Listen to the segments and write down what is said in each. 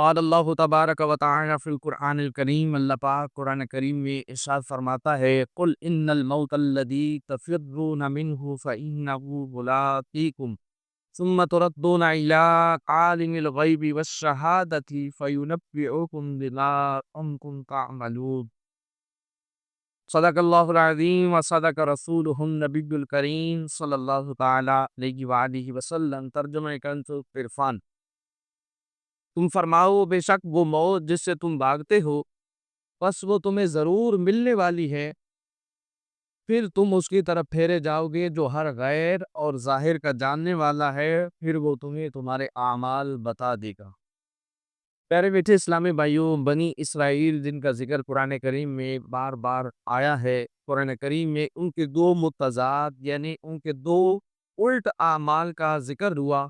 قال اللہ تبارک و تعالی فی القرآن الکریم، اللہ پاک قرآن کریم میں ارشاد فرماتا ہے، قل ان الموت الذی تفرون منہ فإنہ ملاقیکم ثم تردون الی عالم الغیب والشہادۃ فینبئکم بما کنتم تعملون۔ صدق اللہ العظیم و صدق رسولہ النبی الکریم صلی اللہ تعالی علیہ وآلہ وسلم۔ ترجمہ کنز عرفان۔ تم فرماؤ، بے شک وہ موت جس سے تم بھاگتے ہو، بس وہ تمہیں ضرور ملنے والی ہے، پھر تم اس کی طرف پھیرے جاؤ گے جو ہر غیر اور ظاہر کا جاننے والا ہے، پھر وہ تمہیں تمہارے اعمال بتا دے گا۔ پیارے میٹھے اسلامی بھائیوں، بنی اسرائیل جن کا ذکر قرآن کریم میں بار بار آیا ہے، قرآن کریم میں ان کے دو متضاد یعنی ان کے دو الٹ اعمال کا ذکر ہوا۔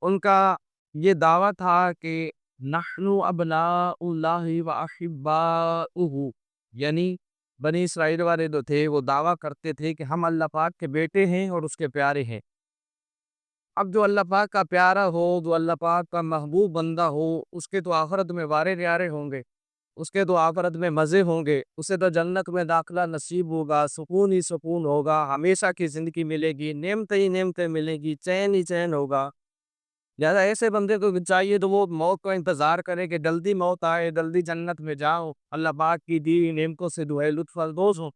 ان کا یہ دعویٰ تھا کہ نحن ابناء اللہ و احباؤہ، یعنی بنی اسرائیل والے جو تھے وہ دعویٰ کرتے تھے کہ ہم اللہ پاک کے بیٹے ہیں اور اس کے پیارے ہیں۔ اب جو اللہ پاک کا پیارا ہو، جو اللہ پاک کا محبوب بندہ ہو، اس کے تو آخرت میں وارے نیارے ہوں گے، اس کے تو آخرت میں مزے ہوں گے، اسے تو جنت میں داخلہ نصیب ہوگا، سکون ہی سکون ہوگا، ہمیشہ کی زندگی ملے گی، نعمتیں ہی نعمتیں ملے گی، چین ہی چین ہوگا۔ لہٰذا ایسے بندے کو چاہیے تو وہ موت کا انتظار کرے کہ جلدی موت آئے، جلدی جنت میں جاؤ، اللہ پاک کی دی ہوئی نعمتوں سے جو ہے لطف اندوز ہو۔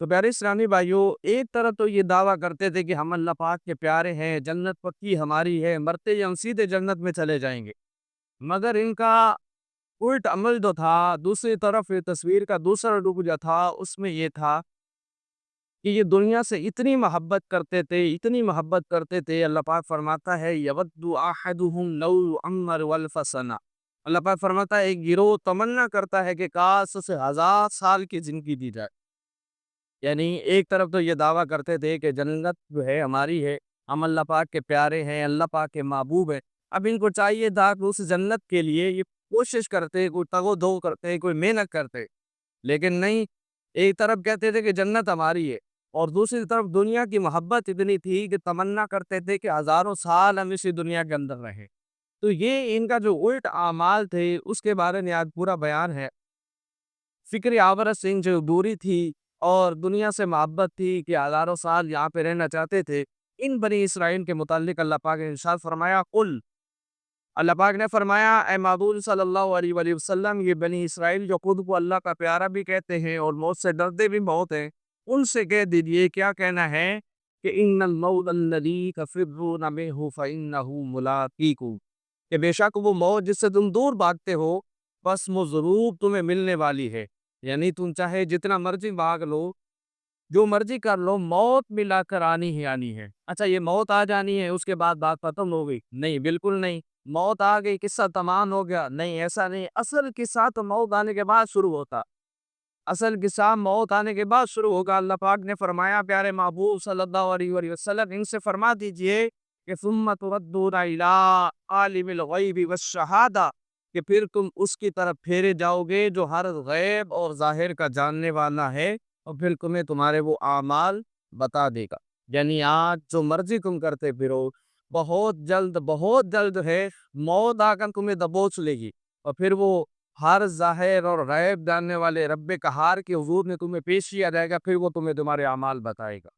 تو پیارے اسلامی بھائیوں، ایک طرف تو یہ دعویٰ کرتے تھے کہ ہم اللہ پاک کے پیارے ہیں، جنت پکی ہماری ہے، مرتے ہی ہم سیدھے جنت میں چلے جائیں گے، مگر ان کا الٹ عمل جو تھا، دوسری طرف یہ تصویر کا دوسرا رخ جو تھا، اس میں یہ تھا کہ یہ دنیا سے اتنی محبت کرتے تھے، اتنی محبت کرتے تھے۔ اللہ پاک فرماتا ہے یود احدہم لو یعمر الف سنہ، اللہ پاک فرماتا ہے ایک گروہ تمنا کرتا ہے کہ کاش اسے 1000 سال کی زندگی دی جائے۔ یعنی ایک طرف تو یہ دعویٰ کرتے تھے کہ جنت جو ہے ہماری ہے، ہم اللہ پاک کے پیارے ہیں، اللہ پاک کے محبوب ہیں۔ اب ان کو چاہیے تھا کہ اس جنت کے لیے یہ کوشش کرتے، کوئی تگ و دو کرتے، کوئی محنت کرتے، لیکن نہیں۔ ایک طرف کہتے تھے کہ جنت ہماری ہے، اور دوسری طرف دنیا کی محبت اتنی تھی کہ تمنا کرتے تھے کہ ہزاروں سال ہم اسی دنیا کے اندر رہیں۔ تو یہ ان کا جو الٹ اعمال تھے، اس کے بارے میں آج پورا بیان ہے۔ فکر آورت سے ان جو دوری تھی اور دنیا سے محبت تھی کہ ہزاروں سال یہاں پہ رہنا چاہتے تھے، ان بنی اسرائیل کے متعلق اللہ پاک نے ارشاد فرمایا، قل، اللہ پاک نے فرمایا اے معبود صلی اللہ علیہ وآلہ وسلم، یہ بنی اسرائیل جو خود کو اللہ کا پیارا بھی کہتے ہیں اور موت سے ڈرتے بھی بہت ہیں، ان سے کہہ دیجئے، کیا کہنا ہے کہ ان الموت الذی تفرون منہ فإنہ ملاقیکم، کہ بے شک وہ موت جس سے تم دور بھاگتے ہو، بس وہ ضرور تمہیں ملنے والی ہے۔ یعنی تم چاہے جتنا مرضی بھاگ لو، جو مرضی کر لو، موت ملا کر آنی ہی آنی ہے۔ اچھا، یہ موت آ جانی ہے اس کے بعد بات ختم ہو گئی؟ نہیں، بالکل نہیں۔ موت آ گئی قصہ تمام ہو گیا؟ نہیں، ایسا نہیں۔ اصل قصہ تو موت آنے کے بعد شروع ہوتا، اصل قصہ موت آنے کے بعد شروع ہوگا۔ اللہ پاک نے فرمایا پیارے محبوب صلی اللہ علیہ وآلہ وسلم ان سے فرما دیجئے کہ ثم تردون الی عالم الغیب والشہادہ، کہ پھر تم اس کی طرف پھیرے جاؤ گے جو ہر غیب اور ظاہر کا جاننے والا ہے، اور پھر تمہیں تمہارے وہ اعمال بتا دے گا۔ یعنی آج جو مرضی تم کرتے پھرو، بہت جلد ہے موت آ کر تمہیں دبوچ لے گی، اور پھر وہ ہر ظاہر اور غیب جاننے والے رب قہار کے حضور میں تمہیں پیش کیا جائے گا، پھر وہ تمہیں تمہارے اعمال بتائے گا۔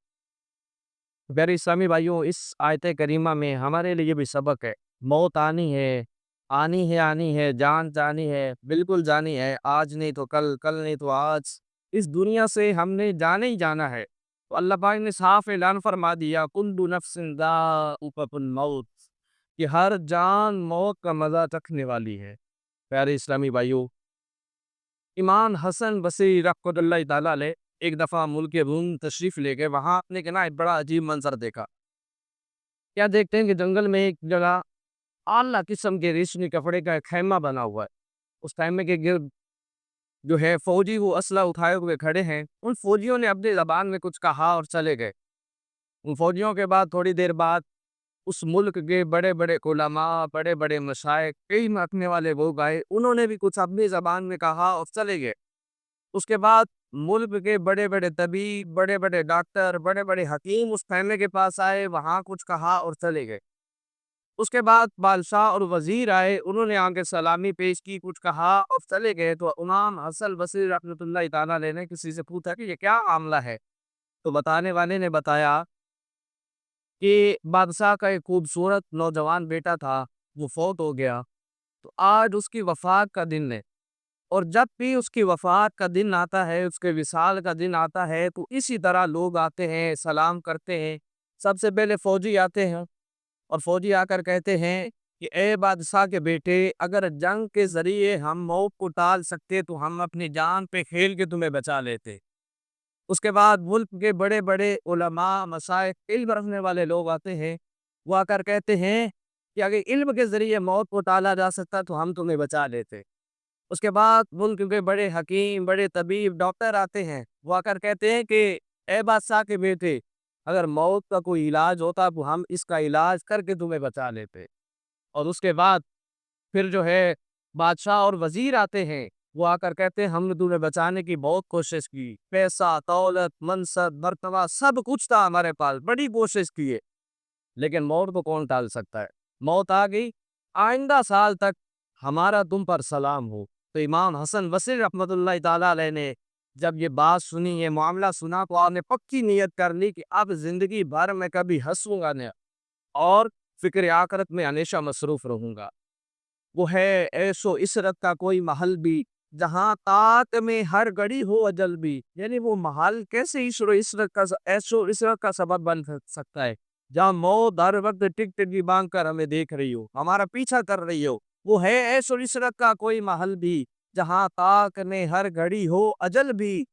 پیارے اسلامی بھائیوں، اس آیت کریمہ میں ہمارے لیے بھی سبق ہے۔ موت آنی ہے، آنی ہے، آنی ہے، جان جانی ہے، بالکل جانی ہے، آج نہیں تو کل، کل نہیں تو آج، اس دنیا سے ہم نے جانے ہی جانا ہے۔ تو اللہ پاک نے صاف اعلان فرما دیا، کل نفس ذائقۃ الموت، کہ ہر جان موت کا مزہ چکھنے والی ہے۔ پیارے اسلامی بھائیوں، امام حسن بصری رحمۃ اللہ تعالیٰ علیہ ایک دفعہ ملک روم تشریف لے گئے، وہاں آپ نے کہنا ایک بڑا عجیب منظر دیکھا۔ کیا دیکھتے ہیں کہ جنگل میں ایک جگہ اعلیٰ قسم کے ریشمی کپڑے کا ایک خیمہ بنا ہوا ہے، اس خیمے کے گرد جو ہے فوجی وہ اسلحہ اٹھائے ہوئے کھڑے ہیں۔ ان فوجیوں نے اپنی زبان میں کچھ کہا اور چلے گئے۔ ان فوجیوں کے بعد تھوڑی دیر بعد اس ملک کے بڑے بڑے علماء، بڑے بڑے مشائخ، کئی رکھنے والے لوگ آئے، انہوں نے بھی کچھ اپنی زبان میں کہا اور چلے گئے۔ اس کے بعد ملک کے بڑے بڑے طبیب، بڑے بڑے ڈاکٹر، بڑے بڑے حکیم اس خیمے کے پاس آئے، وہاں کچھ کہا اور چلے گئے۔ اس کے بعد بادشاہ اور وزیر آئے، انہوں نے آگے سلامی پیش کی، کچھ کہا اور چلے گئے۔ تو امام حسن بصری رحمۃ اللہ تعالیٰ علیہ نے کسی سے پوچھا کہ یہ کیا معاملہ ہے؟ تو بتانے والے نے بتایا کہ بادشاہ کا ایک خوبصورت نوجوان بیٹا تھا، وہ فوت ہو گیا، تو آج اس کی وفات کا دن ہے، اور جب بھی اس کی وفات کا دن آتا ہے، اس کے وصال کا دن آتا ہے، تو اسی طرح لوگ آتے ہیں، سلام کرتے ہیں۔ سب سے پہلے فوجی آتے ہیں، اور فوجی آ کر کہتے ہیں کہ اے بادشاہ کے بیٹے، اگر جنگ کے ذریعے ہم موت کو ٹال سکتے تو ہم اپنی جان پہ کھیل کے تمہیں بچا لیتے۔ اس کے بعد ملک کے بڑے بڑے علماء، مشائخ، علم رکھنے والے لوگ آتے ہیں، وہ آ کر کہتے ہیں کہ اگر علم کے ذریعے موت کو ٹالا جا سکتا تو ہم تمہیں بچا لیتے۔ اس کے بعد ملک کے بڑے حکیم، بڑے طبیب، ڈاکٹر آتے ہیں، وہ آ کر کہتے ہیں کہ اے بادشاہ کے بیٹے، اگر موت کا کوئی علاج ہوتا تو ہم اس کا علاج کر کے تمہیں بچا لیتے۔ اور اس کے بعد پھر جو ہے بادشاہ اور وزیر آتے ہیں، وہ آ کر کہتے ہیں ہم نے تمہیں بچانے کی بہت کوشش کی، پیسہ، دولت، منصب، مرتبہ سب کچھ تھا ہمارے پاس، بڑی کوشش کی ہے، لیکن موت کو کون ٹال سکتا ہے؟ موت آ گئی، آئندہ سال تک ہمارا تم پر سلام ہو۔ تو امام حسن بصری رحمۃ اللہ تعالیٰ علیہ نے جب یہ بات سنی، یہ معاملہ سنا، تو آپ نے پکی نیت کر لی کہ اب زندگی بھر میں کبھی ہنسوں گا نہیں، اور فکر آخرت میں ہمیشہ مصروف رہوں گا۔ وہ ہے عیش و عشرت کا کوئی محل بھی، جہاں طاعت میں ہر گھڑی ہو اجل بھی۔ یعنی وہ محل کیسے عیش و عشرت کا سبب بن سکتا ہے، جہاں موت ہر وقت ٹک ٹکی باندھ کر ہمیں دیکھ رہی ہو، ہمارا پیچھا کر رہی ہو۔ وہ ہے عیش و عشرت کا کوئی محل بھی، جہاں طاعت میں ہر گھڑی ہو اجل بھی۔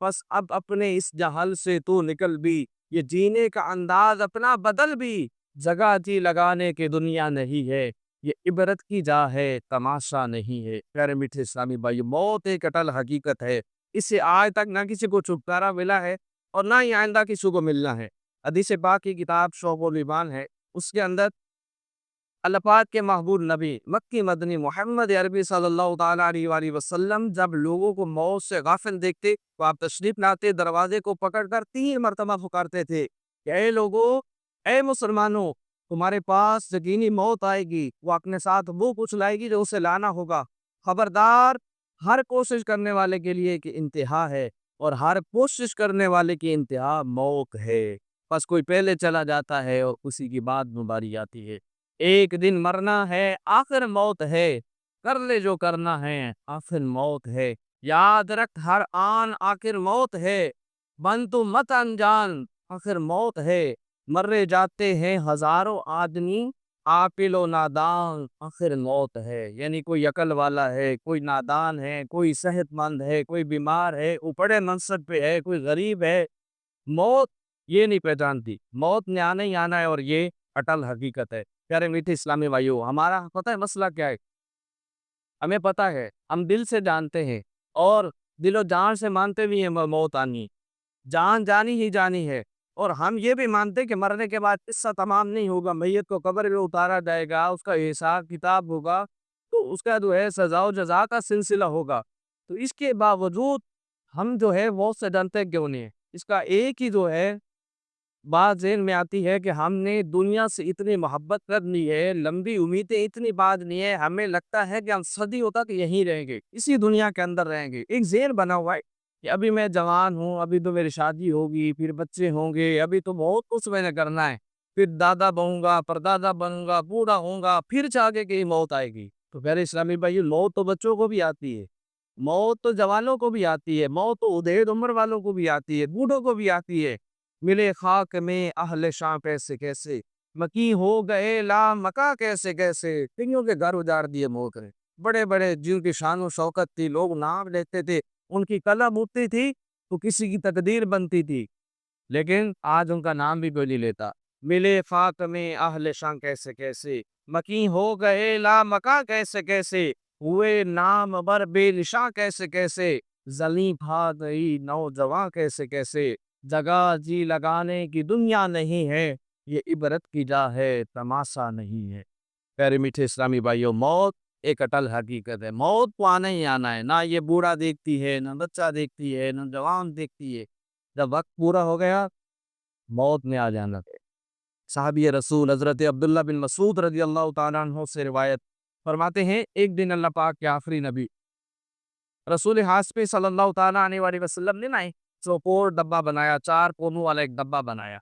بس اب اپنے اس جہل سے تو نکل بھی، یہ جینے کا انداز اپنا بدل بھی۔ جگہ جی لگانے کی دنیا نہیں ہے، یہ عبرت کی جا ہے، تماشا نہیں ہے۔ پیارے میٹھے اسلامی بھائی، موت ایک اٹل حقیقت ہے، اس سے آج تک نہ کسی کو چھٹکارا ملا ہے، اور نہ ہی آئندہ کسی کو ملنا ہے۔ حدیث پاک کی کتاب شعب الایمان ہے، اس کے اندر اللہ پاک کے محبوب نبی مکی مدنی محمد عربی صلی اللہ تعالیٰ علیہ وآلہ وسلم جب لوگوں کو موت سے غافل دیکھتے تو آپ تشریف لاتے، دروازے کو پکڑ کر 3 مرتبہ پکارتے تھے کہ اے لوگوں، اے مسلمانوں، تمہارے پاس یقینی موت آئے گی، وہ اپنے ساتھ وہ کچھ لائے گی جو اسے لانا ہوگا۔ خبردار، ہر کوشش کرنے والے کے لیے ایک انتہا ہے، اور ہر کوشش کرنے والے کی انتہا موت ہے۔ بس کوئی پہلے چلا جاتا ہے اور اسی کی بعد باری آتی ہے۔ ایک دن مرنا ہے، آخر موت ہے، کر لے جو کرنا ہے، آخر موت ہے۔ یاد رکھ ہر آن آخر موت ہے، بن تو مت انجان، آخر موت ہے۔ مرے جاتے ہیں ہزاروں آدمی، عاقل و نادان، آخر موت ہے۔ یعنی کوئی عقل والا ہے، کوئی نادان ہے، کوئی صحت مند ہے، کوئی بیمار ہے، کوئی بڑے منصب پہ ہے، کوئی غریب ہے، موت یہ نہیں پہچانتی، موت نے آنا ہی آنا ہے، اور یہ اٹل حقیقت ہے۔ پیارے میٹھے اسلامی بھائیو، ہمارا پتہ ہے مسئلہ کیا ہے؟ ہمیں پتہ ہے، ہم دل سے جانتے ہیں، اور دل و جان سے مانتے بھی ہیں موت آنی، جان جانی ہی جانی ہے، اور ہم یہ بھی مانتے کہ مرنے کے بعد قصہ تمام نہیں ہوگا، میت کو قبر میں اتارا جائے گا، اس کا حساب کتاب ہوگا، تو اس کا جو ہے سزا و جزا کا سلسلہ ہوگا۔ تو اس کے باوجود ہم جو ہے موت سے ڈرتے کیوں نہیں ہیں؟ اس کا ایک ہی جو ہے بات ذہن میں آتی ہے کہ ہم نے دنیا سے اتنی محبت کر لی ہے، لمبی امیدیں اتنی باندھ لی ہے، ہمیں لگتا ہے کہ ہم صدیوں تک یہیں رہیں گے، اسی دنیا کے اندر رہیں گے۔ ایک ذہن بنا ہوا ہے کہ ابھی میں جوان ہوں، ابھی تو میری شادی ہوگی، پھر بچے ہوں گے، ابھی تو بہت کچھ میں نے کرنا ہے، پھر دادا بنوں گا، پردادا بنوں گا، بوڑھا ہوں گا، پھر چاہے کہ موت آئے گی۔ تو پہلے اسلامی بھائی، موت تو بچوں کو بھی آتی ہے، موت تو جوانوں کو بھی آتی ہے، موت تو ادھیڑ عمر والوں کو بھی آتی ہے، بوڑھوں کو بھی آتی ہے۔ ملے خاک میں اہل شاں کیسے کیسے، مکی ہو گئے لا مکا کیسے کیسے۔ کئیوں کے گھر اجاڑ دیے موت نے، بڑے بڑے جن کی شان و شوکت تھی، لوگ نام لیتے تھے، ان کی قلم اٹھتی تھی تو کسی کی تقدیر بنتی تھی، لیکن آج ان کا نام بھی کوئی نہیں لیتا۔ ملے خاک میں اہل شاں کیسے کیسے، مکی ہو گئے لا مکا کیسے کیسے، ہوئے نام بر بے نشاں کیسے کیسے، زلیں پھا گئی نوجواں کیسے کیسے۔ جگہ جی لگانے کی دنیا نہیں ہے، یہ عبرت کی جا ہے، تماشا نہیں ہے۔ پیارے میٹھے اسلامی بھائیوں، موت ایک اٹل حقیقت ہے، موت کو آنا ہی آنا ہے، نہ یہ بوڑھا دیکھتی ہے، نہ بچہ دیکھتی ہے، نہ جوان دیکھتی ہے۔ جب وقت پورا ہو گیا، موت نے آ جانا ہے۔ صحابی رسول حضرت عبداللہ بن مسعود رضی اللہ تعالیٰ عنہ سے روایت فرماتے ہیں، ایک دن اللہ پاک کے آخری نبی رسول ہاشمی صلی اللہ تعالیٰ علیہ وآلہ وسلم نے نا ایک چوکور ڈبہ بنایا، 4 کونوں والا ایک ڈبہ بنایا۔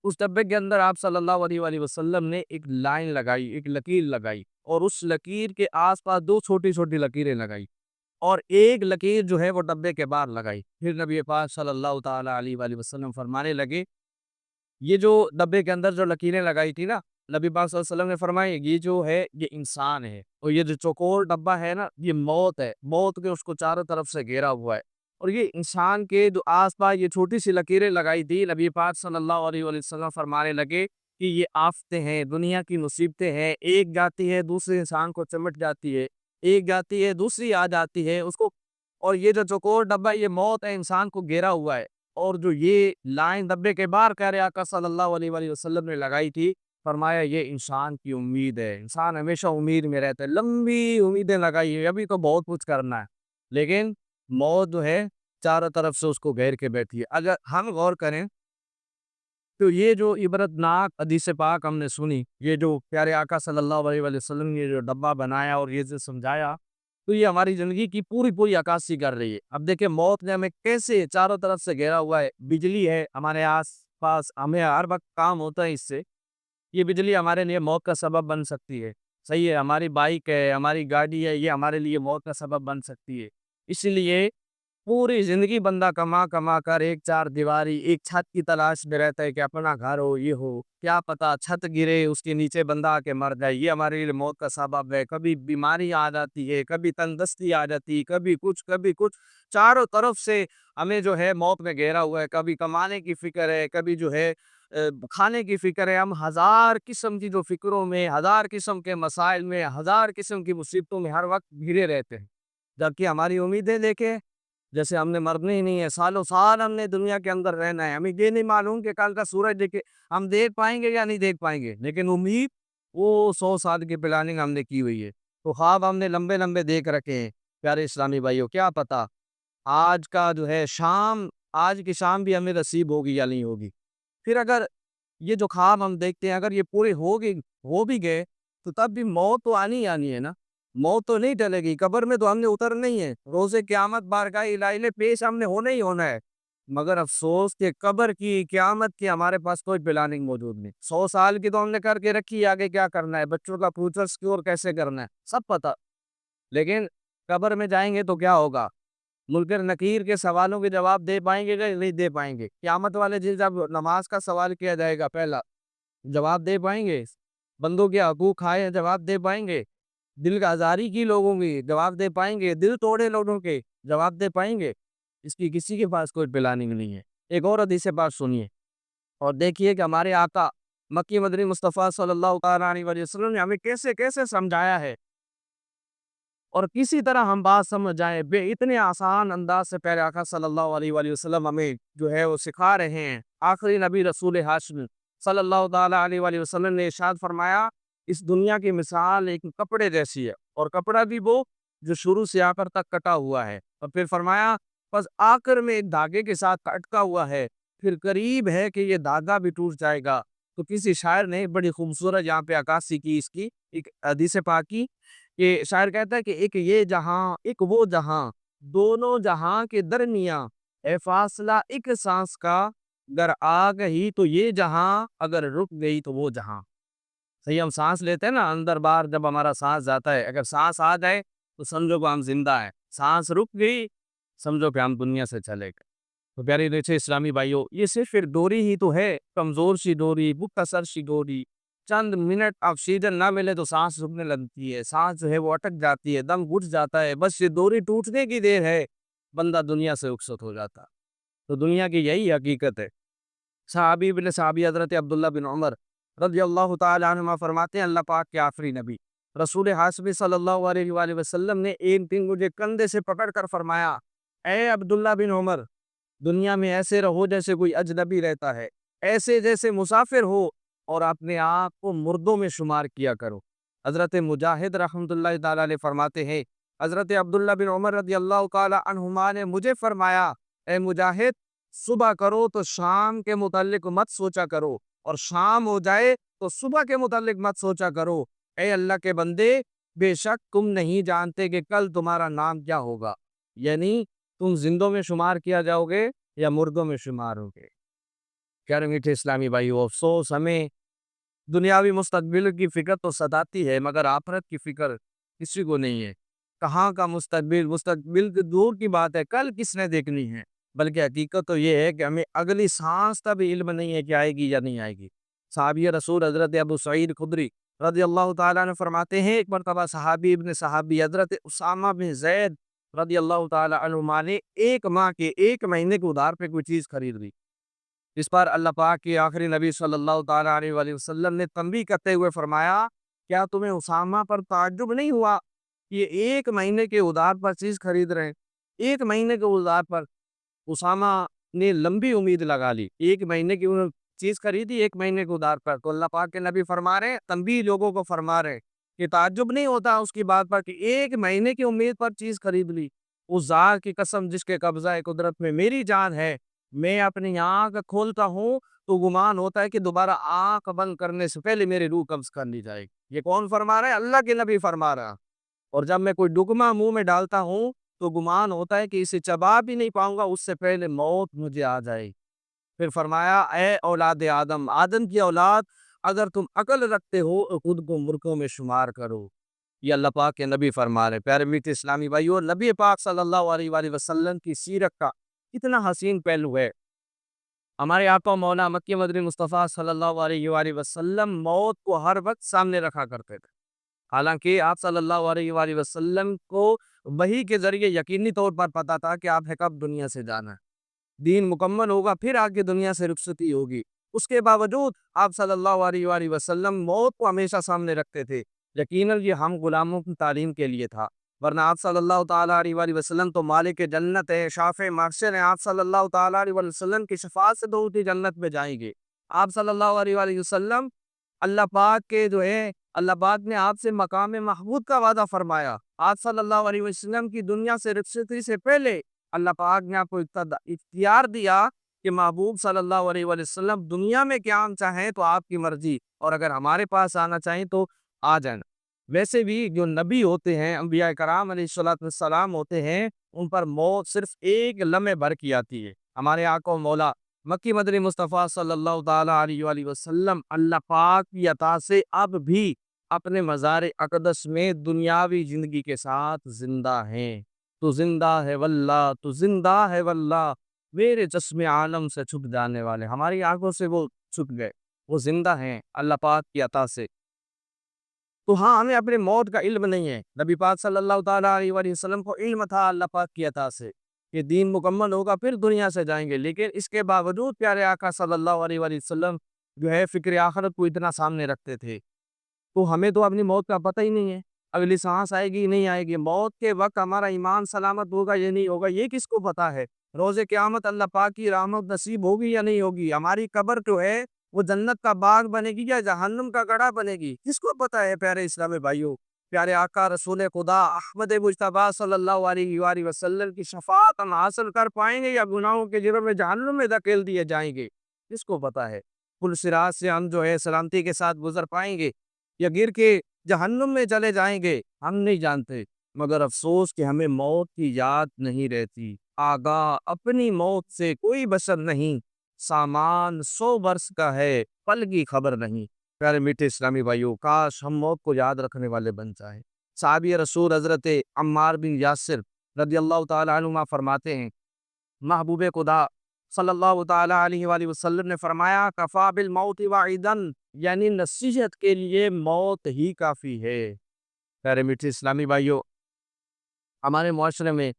اس ڈبے کے اندر آپ صلی اللہ علیہ وآلہ وسلم نے ایک لائن لگائی، ایک لکیر لگائی، اور اس لکیر کے آس پاس 2 چھوٹی چھوٹی لکیریں لگائی، اور ایک لکیر جو ہے وہ ڈبے کے باہر لگائی۔ پھر نبی پاک صلی اللہ تعالیٰ علیہ وآلہ وسلم فرمانے لگے، یہ جو ڈبے کے اندر جو لکیریں لگائی تھی نا، نبی پاک صلی اللہ علیہ وسلم نے فرمایا یہ جو ہے یہ انسان ہے، اور یہ جو چوکور ڈبہ ہے نا یہ موت ہے، موت کے اس کو چاروں طرف سے گھیرا ہوا ہے، اور یہ انسان کے جو آس پاس یہ چھوٹی سی لکیریں لگائی تھی، نبی پاک صلی اللہ علیہ وآلہ وسلم فرمانے لگے کہ یہ آفتیں ہیں، دنیا کی مصیبتیں ہیں، ایک جاتی ہے دوسرے انسان کو چمٹ جاتی ہے، ایک جاتی ہے دوسری آ جاتی ہے اس کو، اور یہ جو چوکور ڈبہ یہ موت ہے، انسان کو گھیرا ہوا ہے، اور جو یہ لائن ڈبے کے باہر کہہ رہے آقا صلی اللہ علیہ وآلہ وسلم نے لگائی تھی، فرمایا یہ انسان کی امید ہے، انسان ہمیشہ امید میں رہتا ہے، لمبی امیدیں لگائی ہے، ابھی تو بہت کچھ کرنا ہے، لیکن موت جو ہے چاروں طرف سے اس کو گھیر کے بیٹھی ہے۔ اگر ہم غور کریں تو یہ جو عبرت ناک حدیث پاک ہم نے سنی، یہ جو پیارے آقا صلی اللہ علیہ وآلہ وسلم نے جو ڈبہ بنایا اور یہ جو سمجھایا، تو یہ ہماری زندگی کی پوری پوری عکاسی کر رہی ہے۔ اب دیکھیں موت نے ہمیں کیسے چاروں طرف سے گھیرا ہوا ہے، بجلی ہے ہمارے آس پاس، ہمیں ہر وقت کام ہوتا ہے اس سے، یہ بجلی ہمارے لیے موت کا سبب بن سکتی ہے، صحیح ہے، ہماری بائک ہے، ہماری گاڑی ہے، یہ ہمارے لیے موت کا سبب بن سکتی ہے۔ اسی لیے پوری زندگی بندہ کما کما کر ایک چار دیواری، ایک چھت کی تلاش میں رہتا ہے کہ اپنا گھر ہو، یہ ہو، کیا پتا چھت گرے اس کے نیچے بندہ آ کے مر جائے، یہ ہمارے لیے موت کا سبب ہے۔ کبھی بیماری آ جاتی ہے، کبھی تندرستی آ جاتی ہے، کبھی کچھ، چاروں طرف سے ہمیں جو ہے موت میں گھیرا ہوا ہے۔ کبھی کمانے کی فکر ہے، کبھی جو ہے کھانے کی فکر ہے، ہم ہزار قسم کی جو فکروں میں، ہزار قسم کے مسائل میں، ہزار قسم کی مصیبتوں میں ہر وقت گھرے رہتے ہیں، جبکہ ہماری امیدیں دیکھیں جیسے ہم نے مرنا ہی نہیں ہے، سالوں سال ہم نے دنیا کے اندر رہنا ہے، ہمیں یہ نہیں معلوم کہ کل کا سورج دیکھے ہم دیکھ پائیں گے یا نہیں دیکھ پائیں گے، لیکن امید وہ 100 سال کی پلاننگ ہم نے کی ہوئی ہے، تو خواب ہم نے لمبے لمبے دیکھ رکھے ہیں۔ پیارے اسلامی بھائیوں، کیا پتا آج کا جو ہے شام، آج کی شام بھی ہمیں نصیب ہوگی یا نہیں ہوگی۔ پھر اگر یہ جو خواب ہم دیکھتے ہیں اگر یہ پورے ہو بھی گئے تو تب بھی موت تو آنی ہے نا، موت تو نہیں ٹلے گی، قبر میں تو ہم نے اترنا ہی ہے، روز قیامت بارگاہ الہی میں پیش ہم نے ہونا ہی ہونا ہے، مگر افسوس کہ قبر کی، قیامت کی ہمارے پاس کوئی پلاننگ موجود نہیں۔ 100 سال کی تو ہم نے کر کے رکھی، آگے کیا کرنا ہے، بچوں کا فیوچر سکیور کیسے کرنا ہے سب پتا، لیکن قبر میں جائیں گے تو کیا ہوگا، منکر نکیر کے سوالوں کے جواب دے پائیں گے کہ نہیں دے پائیں گے؟ قیامت والے دن جب نماز کا سوال کیا جائے گا، پہلا جواب دے پائیں گے؟ بندوں کے حقوق کھائے ہیں، جواب دے پائیں گے؟ دل کا آزاری کی لوگوں کی جواب دے پائیں گے؟ دل توڑے لوگوں کے جواب دے پائیں گے؟ اس کی کسی کے پاس کوئی پلاننگ نہیں ہے۔ ایک اور حدیث بات سنیے اور دیکھیے کہ ہمارے آقا مکی مدنی مصطفیٰ صلی اللہ تعالیٰ علیہ وسلم نے ہمیں کیسے کیسے سمجھایا ہے، اور کسی طرح ہم بات سمجھ جائیں، اتنے آسان انداز سے پیارے آقا صلی اللہ علیہ وآلہ وسلم ہمیں جو ہے وہ سکھا رہے ہیں۔ آخری نبی رسول ہاشمی صلی اللہ تعالیٰ علیہ وآلہ وسلم نے ارشاد فرمایا، اس دنیا کی مثال ایک کپڑے جیسی ہے، اور کپڑا بھی وہ جو شروع سے آخر تک کٹا ہوا ہے، اور پھر فرمایا بس آخر میں ایک دھاگے کے ساتھ اٹکا ہوا ہے، پھر قریب ہے کہ یہ دھاگا بھی ٹوٹ جائے گا۔ تو کسی شاعر نے بڑی خوبصورت یہاں پہ عکاسی کی اس کی، ایک حدیث پاک کی، کہ شاعر کہتا ہے کہ ایک یہ جہاں ایک وہ جہاں، دونوں جہاں کے درمیاں اے فاصلہ ایک سانس کا، اگر آ گئی تو یہ جہاں، اگر رک گئی تو وہ جہاں۔ صحیح، ہم سانس لیتے ہیں نا اندر باہر، جب ہمارا سانس جاتا ہے، اگر سانس آ جائے تو سمجھو کہ ہم زندہ ہیں، سانس رک گئی سمجھو کہ ہم دنیا سے چلے گئے۔ تو پیاری دیکھے اسلامی بھائیوں، یہ صرف ایک ڈوری ہی تو ہے، کمزور سی ڈوری، مختصر سی ڈوری، چند منٹ آکسیجن نہ ملے تو سانس رکنے لگتی ہے، سانس جو ہے وہ اٹک جاتی ہے، دم گھٹ جاتا ہے، بس یہ ڈوری ٹوٹنے کی دیر ہے، بندہ دنیا سے رخصت ہو جاتا۔ تو دنیا کی یہی حقیقت ہے۔ صحابی بن صحابی حضرت عبداللہ بن عمر رضی اللہ تعالیٰ عنہما فرماتے ہیں، اللہ پاک کے آخری نبی رسول ہاشمی صلی اللہ علیہ وآلہ وسلم نے ایک دن مجھے کندھے سے پکڑ کر فرمایا، اے عبداللہ بن عمر، دنیا میں ایسے رہو جیسے کوئی اجنبی رہتا ہے، ایسے جیسے مسافر ہو، اور اپنے آپ کو مردوں میں شمار کیا کرو۔ حضرت مجاہد رحمۃ اللہ تعالیٰ علیہ فرماتے ہیں، حضرت عبداللہ بن عمر رضی اللہ تعالیٰ عنہما نے مجھے فرمایا، اے مجاہد، صبح کرو تو شام کے متعلق مت سوچا کرو، اور شام ہو جائے تو صبح کے متعلق مت سوچا کرو۔ اے اللہ کے بندے، بے شک تم نہیں جانتے کہ کل تمہارا نام کیا ہوگا، یعنی تم زندوں میں شمار کیا جاؤ گے یا مردوں میں شمار ہوگے۔ پیارے میٹھے اسلامی بھائیو، افسوس ہمیں دنیاوی مستقبل کی فکر تو ستاتی ہے، مگر آخرت کی فکر کسی کو نہیں ہے۔ کہاں کا مستقبل، مستقبل کی دور کی بات ہے، کل کس نے دیکھنی ہے؟ بلکہ حقیقت تو یہ ہے کہ ہمیں اگلی سانس تک بھی علم نہیں ہے کہ آئے گی یا نہیں آئے گی۔ صحابی رسول حضرت ابو سعید خدری رضی اللہ تعالیٰ عنہ فرماتے ہیں، ایک مرتبہ صحابی ابن صحابی حضرت اسامہ بن زید رضی اللہ تعالیٰ عنہما نے ایک ماہ کے 1 مہینے کے ادھار پہ کوئی چیز خرید لی۔ اس پر اللہ پاک کے آخری نبی صلی اللہ تعالیٰ علیہ وآلہ وسلم نے تنبیہ کرتے ہوئے فرمایا، کیا تمہیں اسامہ پر تعجب نہیں ہوا کہ یہ 1 مہینے کے ادھار پر چیز خرید رہے ہیں؟ 1 مہینے کے ادھار پر اسامہ نے لمبی امید لگا لی، 1 مہینے کی انہوں نے چیز خریدی 1 مہینے کے ادھار پر۔ تو اللہ پاک کے نبی فرما رہے ہیں، تنبیہ لوگوں کو فرما رہے ہیں کہ تعجب نہیں ہوتا اس کی بات پر کہ 1 مہینے کی امید پر چیز خرید لی۔ اس ذات کی قسم جس کے قبضہ قدرت میں میری جان ہے، میں اپنی آنکھ کھولتا ہوں تو گمان ہوتا ہے کہ دوبارہ آنکھ بند کرنے سے پہلے میری روح قبض کر لی جائے گی۔ یہ کون فرما رہا ہے؟ اللہ کے نبی فرما رہا۔ اور جب میں کوئی ڈگما منہ میں ڈالتا ہوں تو گمان ہوتا ہے کہ اسے چبا بھی نہیں پاؤں گا، اس سے پہلے موت مجھے آ جائے گی۔ پھر فرمایا، اے اولاد آدم، آدم کی اولاد، اگر تم عقل رکھتے ہو تو خود کو ملکوں میں شمار کرو۔ یہ اللہ پاک کے نبی فرما رہے۔ پیارے میٹھے اسلامی بھائیو، نبی پاک صلی اللہ علیہ وآلہ وسلم کی سیرت کا کتنا حسین پہلو ہے۔ ہمارے آقا مولا مکی مدنی مصطفیٰ صلی اللہ علیہ وآلہ وسلم موت کو ہر وقت سامنے رکھا کرتے تھے۔ حالانکہ آپ صلی اللہ علیہ وآلہ وسلم کو وحی کے ذریعے یقینی طور پر پتا تھا کہ آپ نے کب دنیا سے جانا ہے، دین مکمل ہوگا، پھر آگے دنیا سے رخصتی ہوگی۔ اس کے باوجود آپ صلی اللہ علیہ وآلہ وسلم موت کو ہمیشہ سامنے رکھتے تھے۔ یقیناً یہ ہم غلاموں کی تعلیم کے لیے تھا، ورنہ آپ صلی اللہ تعالیٰ علیہ وآلہ وسلم تو مالک جنت ہے، شافع محشر ہیں۔ آپ صلی اللہ تعالیٰ علیہ وسلم کی شفاعت سے تو اسی جنت میں جائیں گے۔ آپ صلی اللہ علیہ وآلہ وسلم اللہ پاک کے اللہ پاک نے آپ سے مقام محمود کا وعدہ فرمایا۔ آپ صلی اللہ علیہ وسلم کی دنیا سے رخصتی سے پہلے اللہ پاک نے آپ کو اختیار دیا کہ محبوب صلی اللہ علیہ وسلم دنیا میں کیا آنا چاہیں تو آپ کی مرضی، اور اگر ہمارے پاس آنا چاہیں تو آ جائیں۔ ویسے بھی جو نبی ہوتے ہیں، انبیاء کرام علیہ السلام ہوتے ہیں، ان پر موت صرف ایک لمحے بھر کی آتی ہے۔ ہمارے آقا و مولا مکی مدنی مصطفیٰ صلی اللہ تعالیٰ علیہ وآلہ وسلم اللہ پاک کی عطا سے اب بھی اپنے مزار اقدس میں دنیاوی زندگی کے ساتھ زندہ ہیں۔ تو زندہ ہے واللہ، تو زندہ ہے واللہ، میرے جسم عالم سے چھپ جانے والے، ہماری آنکھوں سے وہ چھپ گئے، وہ زندہ ہیں اللہ پاک کی عطا سے۔ تو ہاں، ہمیں اپنے موت کا علم نہیں ہے۔ نبی پاک صلی اللہ تعالیٰ علیہ وآلہ وسلم کو علم تھا اللہ پاک کی عطا سے کہ دین مکمل ہوگا، پھر دنیا سے جائیں گے، لیکن اس کے باوجود پیارے آقا صلی اللہ علیہ وآلہ وسلم جو ہے فکر آخرت کو اتنا سامنے رکھتے تھے۔ تو ہمیں تو اپنی موت کا پتہ ہی نہیں ہے، اگلی سانس آئے گی نہیں آئے گی، موت کے وقت ہمارا ایمان سلامت ہوگا یا نہیں ہوگا، یہ کس کو پتہ ہے؟ روز قیامت اللہ پاک کی رحمت نصیب ہوگی یا نہیں ہوگی، ہماری قبر جو ہے وہ جنت کا باغ بنے گی یا جہنم کا گڑھا بنے گی، کس کو پتہ ہے؟ پیارے اسلامی بھائیوں، پیارے آقا رسول خدا احمد مجتبیٰ صلی اللہ علیہ وآلہ وسلم کی شفاعت ہم حاصل کر پائیں گے یا گناہوں کے جرم میں جہنم میں دھکیل دیے جائیں گے، کس کو پتہ ہے؟ پل صراط سے ہم جو ہے سلامتی کے ساتھ گزر پائیں گے یا گر کے جہنم میں چلے جائیں گے، ہم نہیں جانتے۔ مگر افسوس کہ ہمیں موت کی یاد نہیں رہتی۔ آگاہ اپنی موت سے کوئی بشر نہیں، سامان 100 برس کا ہے، پل کی خبر نہیں۔ پیارے میٹھے اسلامی بھائیوں، کاش ہم موت کو یاد رکھنے والے بن جائیں۔ صحابی رسول حضرت عمار بن یاسر رضی اللہ تعالیٰ عنہما فرماتے ہیں، محبوب خدا صلی اللہ تعالیٰ علیہ وآلہ وسلم نے فرمایا، کفا بالموت وعیدن، یعنی نصیحت کے لیے موت ہی کافی ہے۔ پیارے میٹھے اسلامی بھائیوں، ہمارے معاشرے میں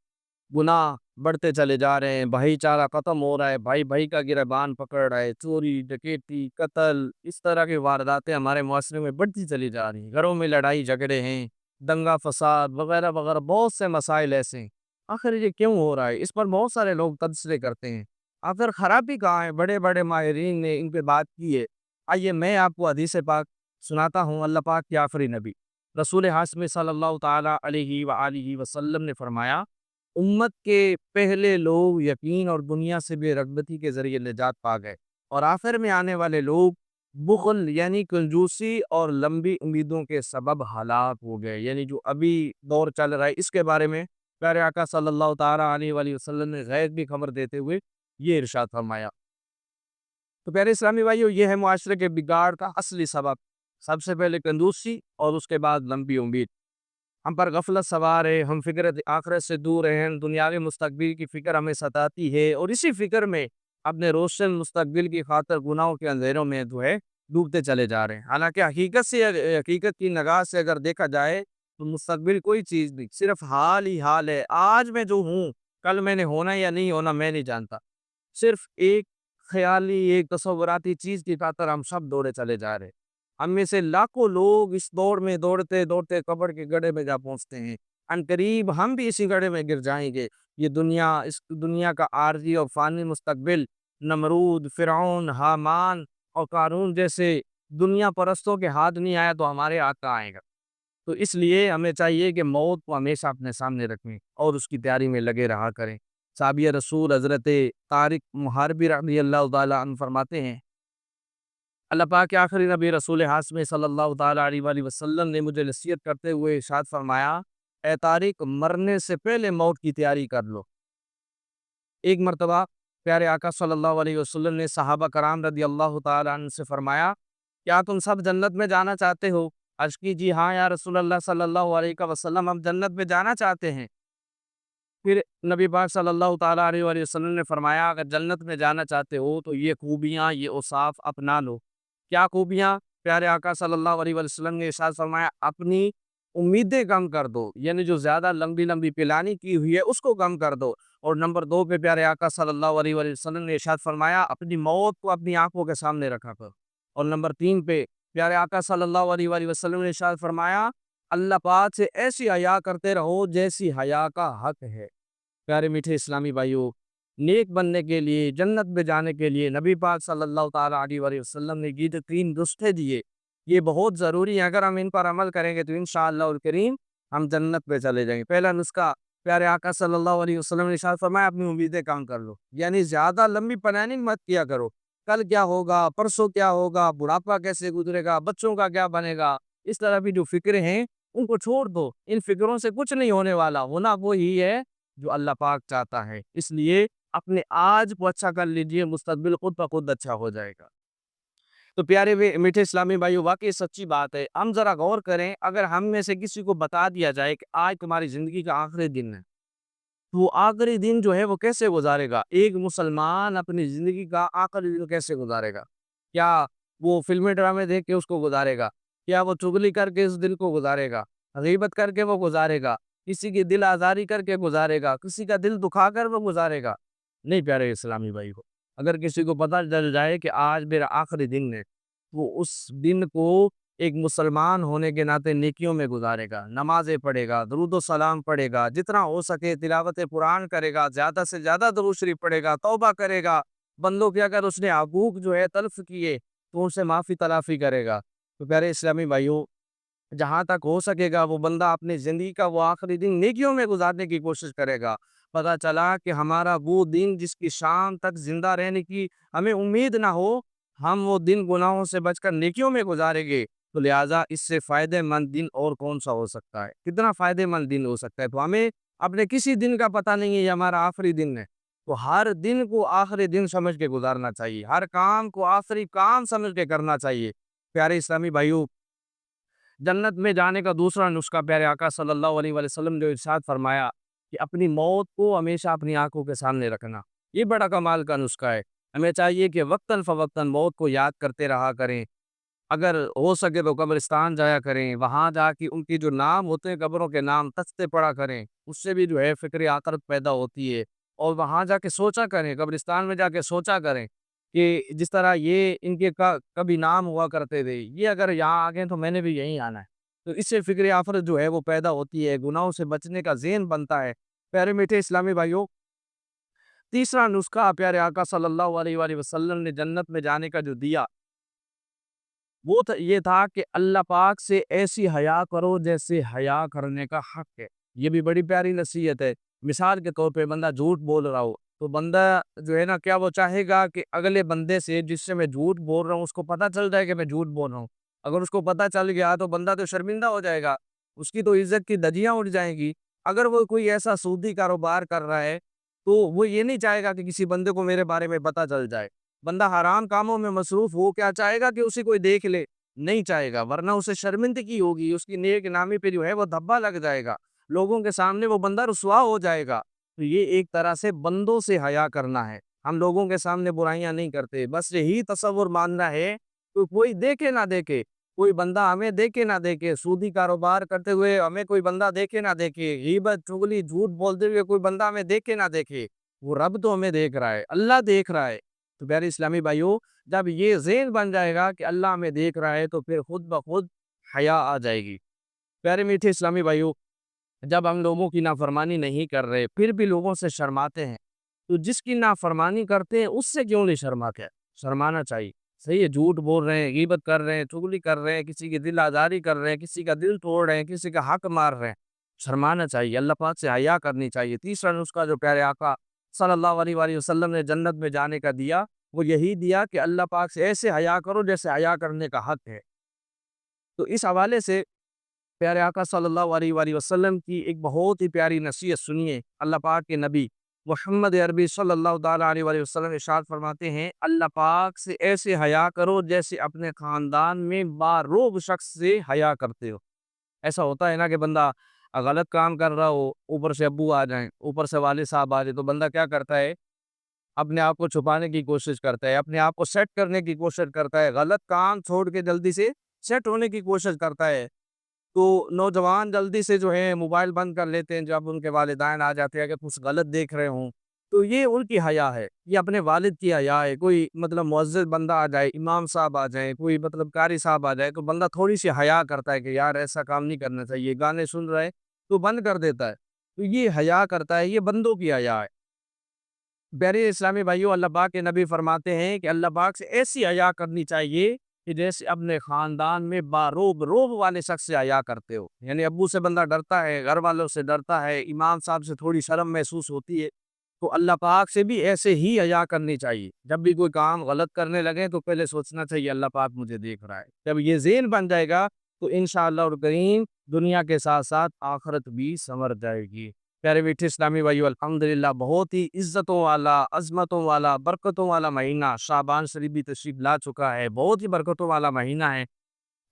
گناہ بڑھتے چلے جا رہے ہیں، بھائی چارہ ختم ہو رہا ہے، بھائی بھائی کا گریبان پکڑ رہا ہے، چوری ڈکیتی قتل، اس طرح کی وارداتیں ہمارے معاشرے میں بڑھتی چلی جا رہی ہیں، گھروں میں لڑائی جھگڑے ہیں، دنگا فساد وغیرہ وغیرہ، بہت سے مسائل ایسے ہیں۔ آخر یہ کیوں ہو رہا ہے؟ اس پر بہت سارے لوگ تبصرے کرتے ہیں، آخر خرابی کہاں ہے؟ بڑے بڑے ماہرین نے ان پہ بات کی ہے۔ آئیے میں آپ کو حدیث پاک سناتا ہوں۔ اللہ پاک کے آخری نبی رسول ہاشمی صلی اللہ تعالیٰ علیہ وآلہ وسلم نے فرمایا، امت کے پہلے لوگ یقین اور دنیا سے بے رغبتی کے ذریعے نجات پا گئے، اور آخر میں آنے والے لوگ بخل یعنی کنجوسی اور لمبی امیدوں کے سبب ہلاک ہو گئے، یعنی جو ابھی دور چل رہا ہے اس کے بارے میں پیارے آقا صلی اللہ تعالیٰ علیہ وآلہ وسلم نے غیب کی خبر دیتے ہوئے یہ ارشاد فرمایا۔ تو پیارے اسلامی بھائیو، یہ ہے معاشرے کے بگاڑ کا اصلی سبب، سب سے پہلے کنجوسی اور اس کے بعد لمبی امید۔ ہم پر غفلت سوار ہے، ہم فکر آخرت سے دور ہیں، دنیاوی مستقبل کی فکر ہمیں ستاتی ہے، اور اسی فکر میں اپنے روشن مستقبل کی خاطر گناہوں کے اندھیروں میں ڈوبتے چلے جا رہے ہیں۔ حالانکہ حقیقت کی نگاہ سے اگر دیکھا جائے تو مستقبل کوئی چیز نہیں، صرف حال ہی حال ہے۔ آج میں جو ہوں، کل میں نے ہونا یا نہیں ہونا میں نہیں جانتا، صرف ایک خیالی، ایک تصوراتی چیز کی خاطر ہم سب دوڑے چلے جا رہے ہیں۔ ہم میں سے لاکھوں لوگ اس دوڑ میں دوڑتے دوڑتے قبر کے گڑھے میں جا پہنچتے ہیں۔ ان قریب ہم بھی اسی گڑھے میں گر جائیں گے۔ یہ دنیا، اس دنیا کا عارضی اور فانی مستقبل نمرود، فرعون، حامان اور قارون جیسے دنیا پرستوں کے ہاتھ نہیں آیا تو ہمارے ہاتھ کہاں آئے گا؟ تو اس لیے ہمیں چاہیے کہ موت کو ہمیشہ اپنے سامنے رکھیں اور اس کی تیاری میں لگے رہا کریں۔ صحابی رسول حضرت طارق محاربی رضی اللہ تعالیٰ عنہ فرماتے ہیں، اللہ پاک کے آخری نبی رسول ہاشمی صلی اللہ تعالیٰ علیہ وآلہ وسلم نے مجھے نصیحت کرتے ہوئے ارشاد فرمایا، اے طارق، مرنے سے پہلے موت کی تیاری کر لو۔ ایک مرتبہ پیارے آقا صلی اللہ علیہ وسلم نے صحابہ کرام رضی اللہ تعالیٰ عنہ سے فرمایا، کیا تم سب جنت میں جانا چاہتے ہو؟ عرض کی، جی ہاں یا رسول اللہ صلی اللہ علیہ وسلم، ہم جنت میں جانا چاہتے ہیں۔ پھر نبی پاک صلی اللہ تعالیٰ علیہ وآلہ وسلم نے فرمایا، اگر جنت میں جانا چاہتے ہو تو یہ خوبیاں، یہ اوصاف اپنا لو۔ کیا خوبیاں؟ پیارے آقا صلی اللہ علیہ وآلہ وسلم نے ارشاد فرمایا، اپنی امیدیں کم کر دو، یعنی جو زیادہ لمبی لمبی پلانی کی ہوئی ہے اس کو کم کر دو۔ اور نمبر 2 پہ پیارے آقا صلی اللہ علیہ وآلہ وسلم نے ارشاد فرمایا، اپنی موت کو اپنی آنکھوں کے سامنے رکھا کرو۔ اور نمبر 3 پہ پیارے آقا صلی اللہ علیہ وآلہ وسلم نے ارشاد فرمایا، اللہ پاک سے ایسی حیا کرتے رہو جیسی حیا کا حق ہے۔ پیارے میٹھے اسلامی بھائیوں، نیک بننے کے لیے، جنت میں جانے کے لیے نبی پاک صلی اللہ تعالیٰ علیہ وآلہ وسلم نے یہ جو 3 نسخے دیے، یہ بہت ضروری ہیں۔ اگر ہم ان پر عمل کریں گے تو انشاءاللہ الکریم ہم جنت میں چلے جائیں گے۔ پہلا نسخہ پیارے آقا صلی اللہ علیہ وسلم نے ارشاد فرمایا، اپنی امیدیں کام کر لو، یعنی زیادہ لمبی پلاننگ مت کیا کرو۔ کل کیا ہوگا، پرسوں کیا ہوگا، بڑھاپا کیسے گزرے گا، بچوں کا کیا بنے گا، اس طرح کی جو فکریں ہیں ان کو چھوڑ دو۔ ان فکروں سے کچھ نہیں ہونے والا، ہونا وہی ہے جو اللہ پاک چاہتا ہے۔ اس لیے اپنے آج کو اچھا کر لیجئے، مستقبل خود بخود اچھا ہو جائے گا۔ تو پیارے میٹھے اسلامی بھائیو، واقعی سچی بات ہے۔ ہم ذرا غور کریں، اگر ہم میں سے کسی کو بتا دیا جائے کہ آج تمہاری زندگی کا آخری دن ہے، تو وہ آخری دن جو ہے وہ کیسے گزارے گا؟ ایک مسلمان اپنی زندگی کا آخری دن کیسے گزارے گا؟ کیا وہ فلمیں ڈرامے دیکھ کے اس کو گزارے گا؟ کیا وہ چغلی کر کے اس دن کو گزارے گا؟ غیبت کر کے وہ گزارے گا؟ کسی کی دل آزاری کر کے گزارے گا؟ کسی کا دل دکھا کر وہ گزارے گا؟ نہیں پیارے اسلامی بھائی کو، اگر کسی کو پتہ چل جائے کہ آج میرا آخری دن ہے، وہ اس دن کو ایک مسلمان ہونے کے ناطے نیکیوں میں گزارے گا، نمازیں پڑھے گا، درود و سلام پڑھے گا، جتنا ہو سکے تلاوت قرآن کرے گا، زیادہ سے زیادہ درود شریف پڑھے گا، توبہ کرے گا، بندوں کے اگر اس نے حقوق جو ہے تلف کیے تو ان سے معافی تلافی کرے گا۔ تو پیارے اسلامی بھائیوں، جہاں تک ہو سکے گا وہ بندہ اپنی زندگی کا وہ آخری دن نیکیوں میں گزارنے کی کوشش کرے گا۔ پتہ چلا کہ ہمارا وہ دن جس کی شام تک زندہ رہنے کی ہمیں امید نہ ہو، ہم وہ دن گناہوں سے بچ کر نیکیوں میں گزاریں گے، تو لہٰذا اس سے فائدہ مند دن اور کون سا ہو سکتا ہے؟ کتنا فائدہ مند دن ہو سکتا ہے؟ تو ہمیں اپنے کسی دن کا پتہ نہیں ہے یہ ہمارا آخری دن ہے، تو ہر دن کو آخری دن سمجھ کے گزارنا چاہیے، ہر کام کو آخری کام سمجھ کے کرنا چاہیے۔ پیارے اسلامی بھائیوں، جنت میں جانے کا دوسرا نسخہ پیارے آقا صلی اللہ علیہ وآلہ وسلم نے ارشاد فرمایا کہ اپنی موت کو ہمیشہ اپنی آنکھوں کے سامنے رکھنا۔ یہ بڑا کمال کا نسخہ ہے۔ ہمیں چاہیے کہ وقتاً فوقتاً موت کو یاد کرتے رہا کریں۔ اگر ہو سکے تو قبرستان جایا کریں، وہاں جا کے ان کی جو نام ہوتے ہیں قبروں کے نام تختے پڑھا کریں، اس سے بھی جو ہے فکر آخرت پیدا ہوتی ہے۔ اور وہاں جا کے سوچا کریں، قبرستان میں جا کے سوچا کریں کہ جس طرح یہ ان کے کبھی نام ہوا کرتے تھے، یہ اگر یہاں آ گئے تو میں نے بھی یہیں آنا ہے۔ تو اس سے فکر آخرت جو ہے وہ پیدا ہوتی ہے، گناہوں سے بچنے کا ذہن بنتا ہے۔ پیارے میٹھے اسلامی بھائیوں، تیسرا نسخہ پیارے آقا صلی اللہ علیہ وآلہ وسلم نے جنت میں جانے کا جو دیا، وہ یہ تھا کہ اللہ پاک سے ایسی حیا کرو جیسے حیا کرنے کا حق ہے۔ یہ بھی بڑی پیاری نصیحت ہے۔ مثال کے طور پہ بندہ جھوٹ بول رہا ہو تو بندہ جو ہے نا کیا وہ چاہے گا کہ اگلے بندے سے جس سے میں جھوٹ بول رہا ہوں اس کو پتہ چل جائے کہ میں جھوٹ بول رہا ہوں. اگر اس کو پتہ چل گیا تو بندہ تو شرمندہ ہو جائے گا, اس کی تو عزت کی دھجیاں اڑ جائیں گی. اگر وہ کوئی ایسا سودی کاروبار کر رہا ہے تو وہ یہ نہیں چاہے گا کہ کسی بندے کو میرے بارے میں پتہ چل جائے. بندہ حرام کاموں میں مصروف ہو کیا چاہے گا کہ اسی کوئی دیکھ لے؟ نہیں چاہے گا, ورنہ اسے شرمندگی ہوگی, اس کی نیک نامی پہ جو ہے وہ دھبا لگ جائے گا, لوگوں کے سامنے وہ بندہ رسوا ہو جائے گا. تو یہ ایک طرح سے بندوں سے حیا کرنا ہے. ہم لوگوں کے سامنے برائیاں نہیں کرتے, بس یہی تصور ماننا ہے کہ کوئی دیکھے نہ دیکھے, کوئی بندہ ہمیں دیکھے نہ دیکھے, سودی کاروبار کرتے ہوئے ہمیں کوئی بندہ دیکھے نہ دیکھے, غیبت چغلی جھوٹ بولتے ہوئے کوئی بندہ ہمیں دیکھے نہ دیکھے, وہ رب تو ہمیں دیکھ رہا ہے, اللہ دیکھ رہا ہے. تو پیارے اسلامی بھائیوں, جب یہ ذہن بن جائے گا کہ اللہ ہمیں دیکھ رہا ہے تو پھر خود بخود حیا آ جائے گی. پیارے میٹھے اسلامی بھائیوں, جب ہم لوگوں کی نافرمانی نہیں کر رہے پھر بھی لوگوں سے شرماتے ہیں, تو جس کی نافرمانی کرتے ہیں اس سے کیوں نہیں شرماتے؟ شرمانا چاہیے. صحیح ہے, جھوٹ بول رہے ہیں, غیبت کر رہے ہیں, چغلی کر رہے ہیں, کسی کی دل آزاری کر رہے ہیں, کسی کا دل توڑ رہے ہیں, کسی کا حق مار رہے ہیں, شرمانا چاہیے, اللہ پاک سے حیا کرنی چاہیے. تیسرا نسخہ جو پیارے آقا صلی اللہ علیہ وآلہ وسلم نے جنت میں جانے کا دیا وہ یہی دیا کہ اللہ پاک سے ایسے حیا کرو جیسے حیا کرنے کا حق ہے. تو اس حوالے سے پیارے آقا صلی اللہ علیہ وآلہ وسلم کی ایک بہت ہی پیاری نصیحت سنیے. اللہ پاک کے نبی محمد عربی صلی اللہ تعالیٰ علیہ وآلہ وسلم ارشاد فرماتے ہیں, اللہ پاک سے ایسے حیا کرو جیسے اپنے خاندان میں باروب شخص سے حیا کرتے ہو. ایسا ہوتا ہے نا کہ بندہ غلط کام کر رہا ہو, اوپر سے ابو آ جائیں, اوپر سے والد صاحب آ جائیں, تو بندہ کیا کرتا ہے؟ اپنے آپ کو چھپانے کی کوشش کرتا ہے, اپنے آپ کو سیٹ کرنے کی کوشش کرتا ہے, غلط کام چھوڑ کے جلدی سے سیٹ ہونے کی کوشش کرتا ہے. تو نوجوان جلدی سے جو ہے موبائل بند کر لیتے ہیں جب ان کے والدین آ جاتے ہیں کہ کچھ غلط دیکھ رہے ہوں, تو یہ ان کی حیا ہے, یہ اپنے والد کی حیا ہے. کوئی مطلب معزز بندہ آ جائے, امام صاحب آ جائیں, کوئی مطلب قاری صاحب آ جائے, تو بندہ تھوڑی سی حیا کرتا ہے کہ یار ایسا کام نہیں کرنا چاہیے, گانے سن رہے تو بند کر دیتا ہے. تو یہ حیا کرتا ہے, یہ بندوں کی حیا ہے. پیارے اسلامی بھائیوں, اللہ پاک کے نبی فرماتے ہیں کہ اللہ پاک سے ایسی حیا کرنی چاہیے کہ جیسے اپنے خاندان میں روب والے شخص سے حیا کرتے ہو. یعنی ابو سے بندہ ڈرتا ہے, گھر والوں سے ڈرتا ہے, امام صاحب سے تھوڑی شرم محسوس ہوتی ہے, تو اللہ پاک سے بھی ایسے ہی حیا کرنی چاہیے. جب بھی کوئی کام غلط کرنے لگے تو پہلے سوچنا چاہیے اللہ پاک مجھے دیکھ رہا ہے. جب یہ ذہن بن جائے گا تو انشاءاللہ الکریم دنیا کے ساتھ ساتھ آخرت بھی سنور جائے گی. پیارے میٹھے اسلامی بھائیو, الحمدللہ بہت ہی عزتوں والا, عظمتوں والا, برکتوں والا مہینہ شعبان شریف بھی تشریف لا چکا ہے. بہت ہی برکتوں والا مہینہ ہے.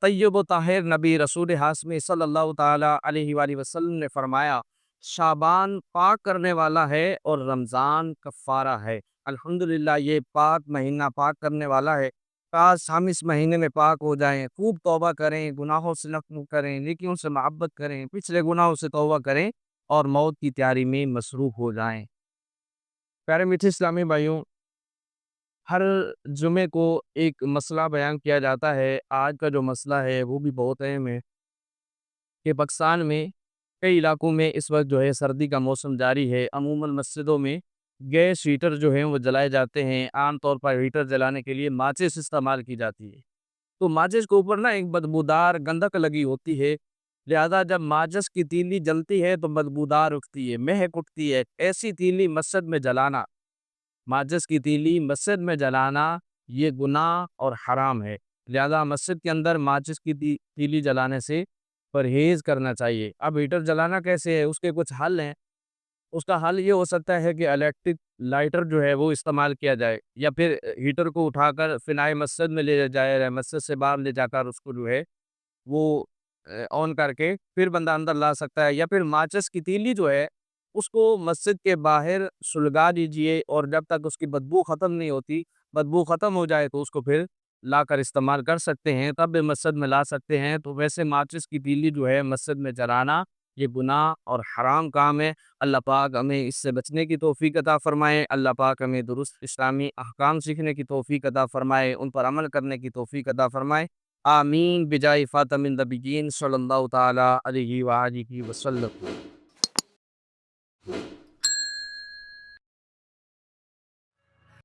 طیب و طاہر نبی رسول ہاشمی صلی اللہ تعالیٰ علیہ وآلہ وسلم نے فرمایا, شعبان پاک کرنے والا ہے اور رمضان کفارہ ہے. الحمدللہ یہ پاک مہینہ پاک کرنے والا ہے. کاش ہم اس مہینے میں پاک ہو جائیں, خوب توبہ کریں, گناہوں سے نفرت کریں, نیکیوں سے محبت کریں, پچھلے گناہوں سے توبہ کریں اور موت کی تیاری میں مصروف ہو جائیں. پیارے میٹھے اسلامی بھائیوں, ہر جمعے کو ایک مسئلہ بیان کیا جاتا ہے. آج کا جو مسئلہ ہے وہ بھی بہت اہم ہے کہ پاکستان میں کئی علاقوں میں اس وقت جو ہے سردی کا موسم جاری ہے. عموماً مسجدوں میں گیس ہیٹر جو ہیں وہ جلائے جاتے ہیں. عام طور پر ہیٹر جلانے کے لیے ماچس استعمال کی جاتی ہے. تو ماچس کے اوپر نا ایک بدبودار گندک لگی ہوتی ہے, لہذا جب ماچس کی تیلی جلتی ہے تو بدبودار اٹھتی ہے, مہک اٹھتی ہے. ایسی تیلی مسجد میں جلانا, ماچس کی تیلی مسجد میں جلانا یہ گناہ اور حرام ہے. لہذا مسجد کے اندر ماچس کی تیلی جلانے سے پرہیز کرنا چاہیے. اب ہیٹر جلانا کیسے ہے, اس کے کچھ حل ہیں. اس کا حل یہ ہو سکتا ہے کہ الیکٹرک لائٹر جو ہے وہ استعمال کیا جائے, یا پھر ہیٹر کو اٹھا کر فنائے مسجد میں لے جائے, مسجد سے باہر لے جا کر اس کو جو ہے وہ آن کر کے پھر بندہ اندر لا سکتا ہے. یا پھر ماچس کی تیلی جو ہے اس کو مسجد کے باہر سلگا دیجئے, اور جب تک اس کی بدبو ختم نہیں ہوتی, بدبو ختم ہو جائے تو اس کو پھر لا کر استعمال کر سکتے ہیں, تب بھی مسجد میں لا سکتے ہیں. تو ویسے ماچس کی تیلی جو ہے مسجد میں جلانا یہ گناہ اور حرام کام ہے. اللہ پاک ہمیں اس سے بچنے کی توفیق عطا فرمائے. اللہ پاک ہمیں درست اسلامی احکام سیکھنے کی توفیق عطا فرمائے, ان پر عمل کرنے کی توفیق عطا فرمائے. آمین بجائے فاطم النبیین صلی اللہ تعالی علیہ وآلہ وسلم.